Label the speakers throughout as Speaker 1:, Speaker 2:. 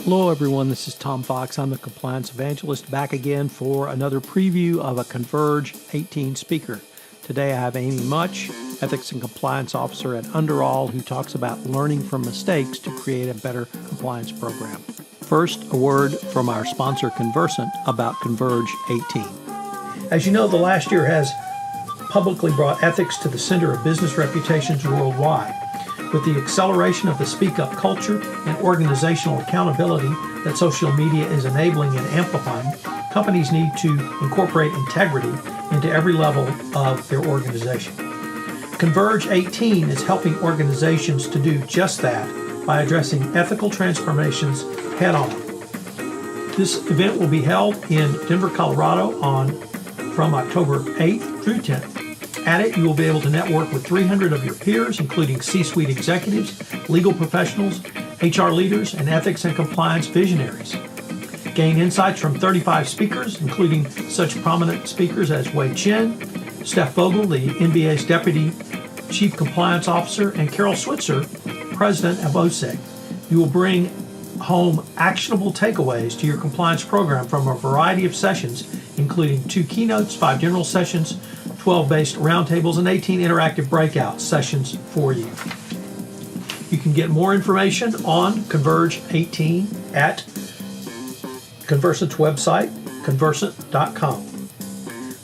Speaker 1: Hello everyone, this is Tom Fox. I'm the Compliance Evangelist back again for another preview of a CONVERGE18 speaker. Today I have Amy Much, Ethics and Compliance Officer at Underall, who talks about learning from mistakes to create a better compliance program. First, a word from our sponsor Conversant about CONVERGE18. As you know, the last year has publicly brought ethics to the center of business reputations worldwide. With the acceleration of the speak-up culture and organizational accountability that social media is enabling and amplifying, companies need to incorporate integrity into every level of their organization. CONVERGE18 is helping organizations to do just that by addressing ethical transformations head-on. This event will be held in Denver, Colorado from October 8th through 10th. At it, you will be able to network with 300 of your peers, including C-suite executives, legal professionals, HR leaders, and ethics and compliance visionaries. Gain insights from 35 speakers, including such prominent speakers as Wei Chen, Steph Vogel, the NBA's Deputy Chief Compliance Officer, and Carol Switzer, President of OSEG. You will bring home actionable takeaways to your compliance program from a variety of sessions, including 2 keynotes, 5 general sessions, 12 based roundtables, and 18 interactive breakout sessions for you. You can get more information on CONVERGE18 at Conversant's website, conversant.com.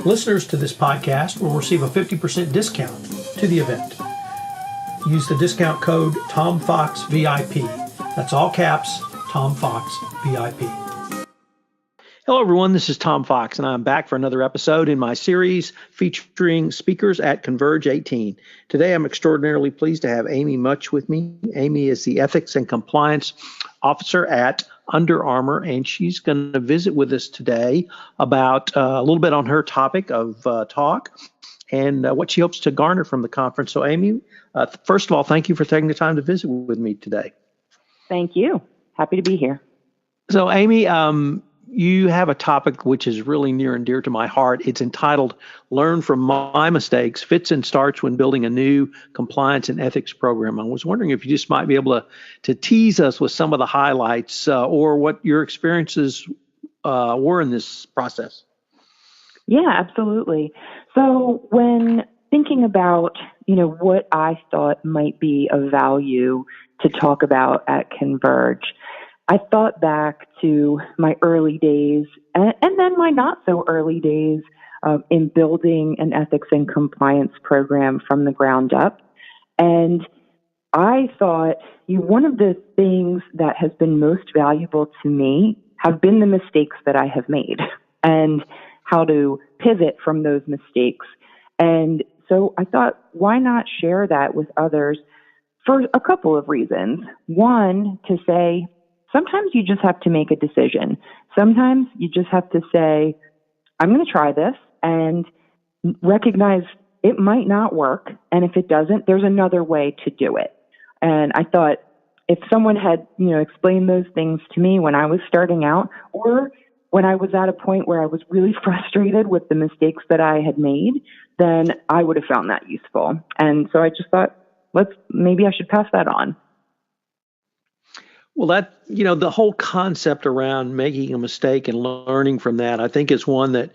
Speaker 1: Listeners to this podcast will receive a 50% discount to the event. Use the discount code TOMFOXVIP. That's all caps, TOMFOXVIP. Hello, everyone. This is Tom Fox, and I'm back for another episode in my series featuring speakers at CONVERGE18. Today, I'm extraordinarily pleased to have Amy Much with me. Amy is the Ethics and Compliance Officer at Under Armour, and she's going to visit with us today about a little bit on her topic of talk and what she hopes to garner from the conference. So, Amy, first of all, thank you for taking the time to visit with me today.
Speaker 2: Thank you. Happy to be here.
Speaker 1: So, Amy, you have a topic which is really near and dear to my heart. It's entitled Learn from My Mistakes, Fits and Starts When Building a New Compliance and Ethics Program. I was wondering if you just might be able to tease us with some of the highlights or what your experiences were in this process.
Speaker 2: Yeah, absolutely. So when thinking about, what I thought might be of value to talk about at Converge, I thought back to my early days and then my not so early days in building an ethics and compliance program from the ground up. And I thought one of the things that has been most valuable to me have been the mistakes that I have made and how to pivot from those mistakes. And so I thought, why not share that with others for a couple of reasons. One, to say, sometimes you just have to make a decision. Sometimes you just have to say, I'm going to try this and recognize it might not work. And if it doesn't, there's another way to do it. And I thought if someone had, explained those things to me when I was starting out, or when I was at a point where I was really frustrated with the mistakes that I had made, then I would have found that useful. And so I just thought, maybe I should pass that on.
Speaker 1: Well, the whole concept around making a mistake and learning from that, I think is one that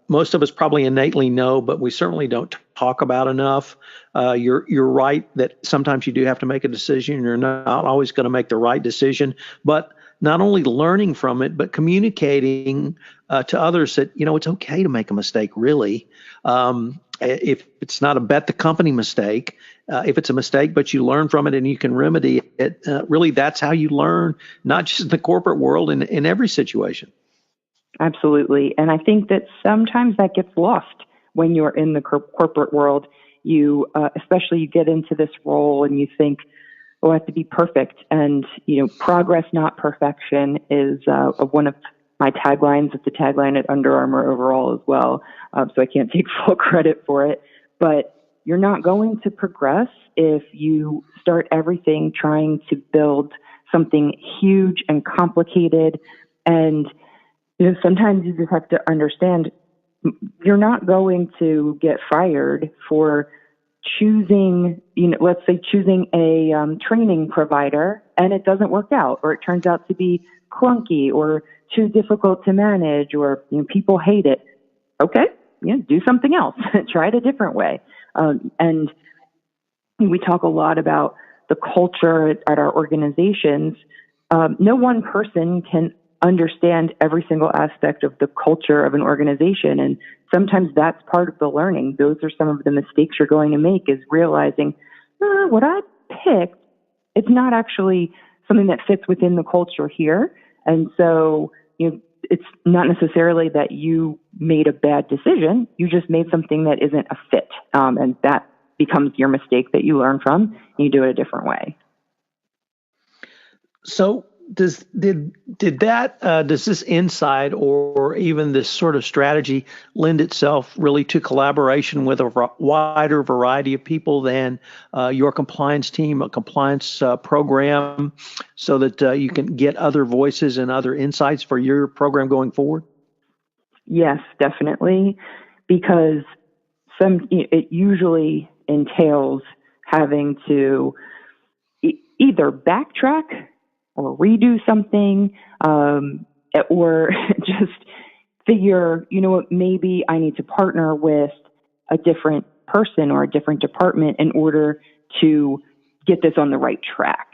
Speaker 1: most of us probably innately know, but we certainly don't talk about enough. You're right that sometimes you do have to make a decision. You're not always going to make the right decision, but not only learning from it, but communicating to others that, it's okay to make a mistake, really. If it's not a bet the company mistake, if it's a mistake, but you learn from it and you can remedy it, really that's how you learn, not just in the corporate world, in every situation.
Speaker 2: Absolutely. And I think that sometimes that gets lost when you're in the corporate world. You, especially you get into this role and you think, I have to be perfect. And, progress, not perfection is one of my taglines. It's a tagline at Under Armour overall as well. So I can't take full credit for it. But you're not going to progress if you start everything trying to build something huge and complicated. And sometimes you just have to understand you're not going to get fired for choosing, let's say choosing a training provider and it doesn't work out, or it turns out to be clunky or too difficult to manage, or people hate it. Okay, do something else. Try it a different way. And we talk a lot about the culture at our organizations. No one person can understand every single aspect of the culture of an organization. And sometimes that's part of the learning. Those are some of the mistakes you're going to make, is realizing what I picked, it's not actually something that fits within the culture here. And so, it's not necessarily that you made a bad decision. You just made something that isn't a fit. And that becomes your mistake that you learn from, and you do it a different way.
Speaker 1: So does this insight or even this sort of strategy lend itself really to collaboration with a wider variety of people than your compliance team, a compliance program, so that you can get other voices and other insights for your program going forward?
Speaker 2: Yes, definitely, because it usually entails having to either backtrack or redo something, or just figure, what, maybe I need to partner with a different person or a different department in order to get this on the right track.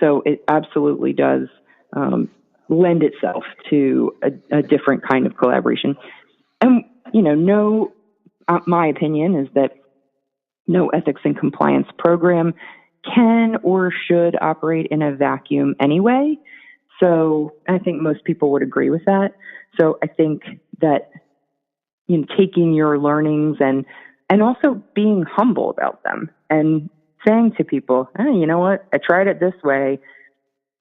Speaker 2: So it absolutely does lend itself to a different kind of collaboration. And, my opinion is that no ethics and compliance program can or should operate in a vacuum anyway. So I think most people would agree with that. So I think that taking your learnings and also being humble about them and saying to people, you know what, I tried it this way.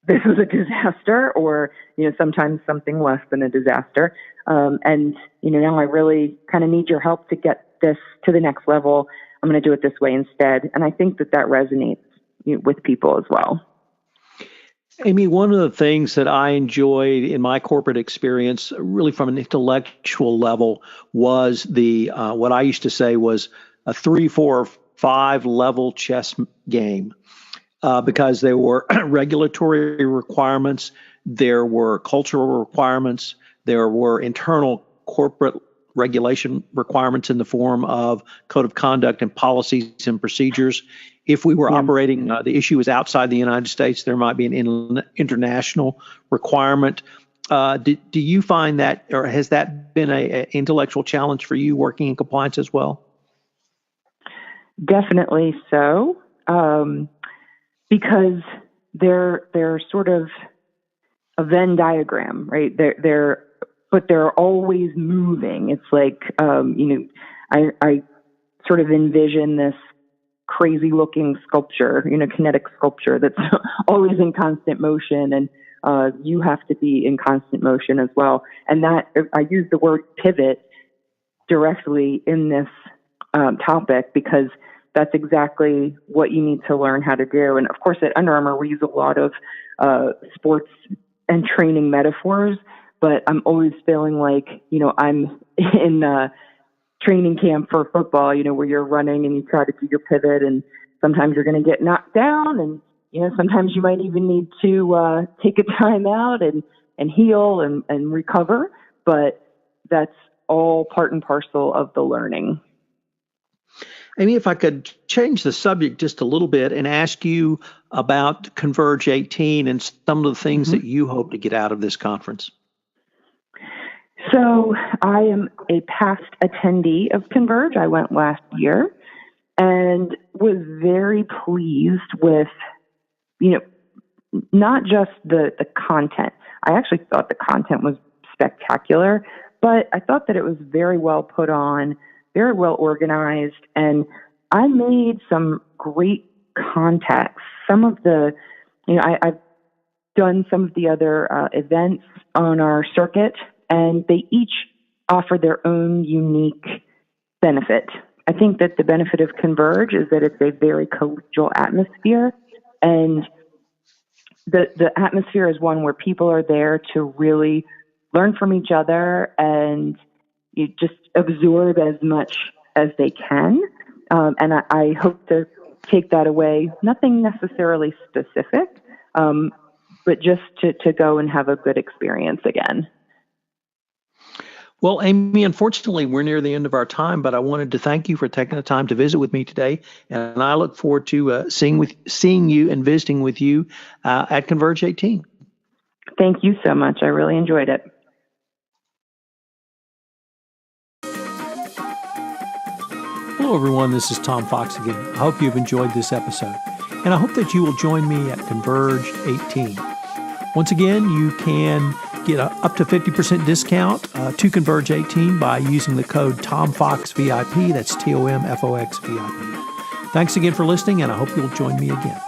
Speaker 2: This was a disaster, or sometimes something less than a disaster. And now I really kind of need your help to get this to the next level. I'm going to do it this way instead. And I think that resonates with people as well.
Speaker 1: Amy, one of the things that I enjoyed in my corporate experience, really from an intellectual level, was the what I used to say was a 3, 4, 5 level chess game, because there were regulatory requirements, there were cultural requirements, there were internal corporate regulation requirements in the form of code of conduct and policies and procedures. If we were operating, the issue is outside the United States, there might be an international requirement. Do you find that, or has that been an intellectual challenge for you working in compliance as well?
Speaker 2: Definitely so, because they're sort of a Venn diagram, right? But they're always moving. It's like, I sort of envision this crazy looking sculpture, kinetic sculpture that's always in constant motion, and you have to be in constant motion as well. And that, I use the word pivot directly in this topic, because that's exactly what you need to learn how to do. And of course, at Under Armour, we use a lot of sports and training metaphors, but I'm always feeling like, I'm in training camp for football, where you're running and you try to do your pivot, and sometimes you're going to get knocked down, and, sometimes you might even need to take a time out and heal and recover. But that's all part and parcel of the learning.
Speaker 1: Amy, if I could change the subject just a little bit and ask you about Converge 18 and some of the things that you hope to get out of this conference.
Speaker 2: So I am a past attendee of Converge. I went last year and was very pleased with, not just the content. I actually thought the content was spectacular, but I thought that it was very well put on, very well organized, and I made some great contacts. Some of the, I've done some of the other events on our circuit, and they each offer their own unique benefit. I think that the benefit of Converge is that it's a very collegial atmosphere, and the atmosphere is one where people are there to really learn from each other and you just absorb as much as they can. And I hope to take that away, nothing necessarily specific, but just to go and have a good experience again.
Speaker 1: Well, Amy, unfortunately, we're near the end of our time, but I wanted to thank you for taking the time to visit with me today, and I look forward to seeing you and visiting with you at Converge 18.
Speaker 2: Thank you so much. I really enjoyed it.
Speaker 1: Hello, everyone. This is Tom Fox again. I hope you've enjoyed this episode, and I hope that you will join me at Converge 18. Once again, you can get up to 50% discount to Converge 18 by using the code TOMFOXVIP. That's TOMFOXVIP. Thanks again for listening, and I hope you'll join me again.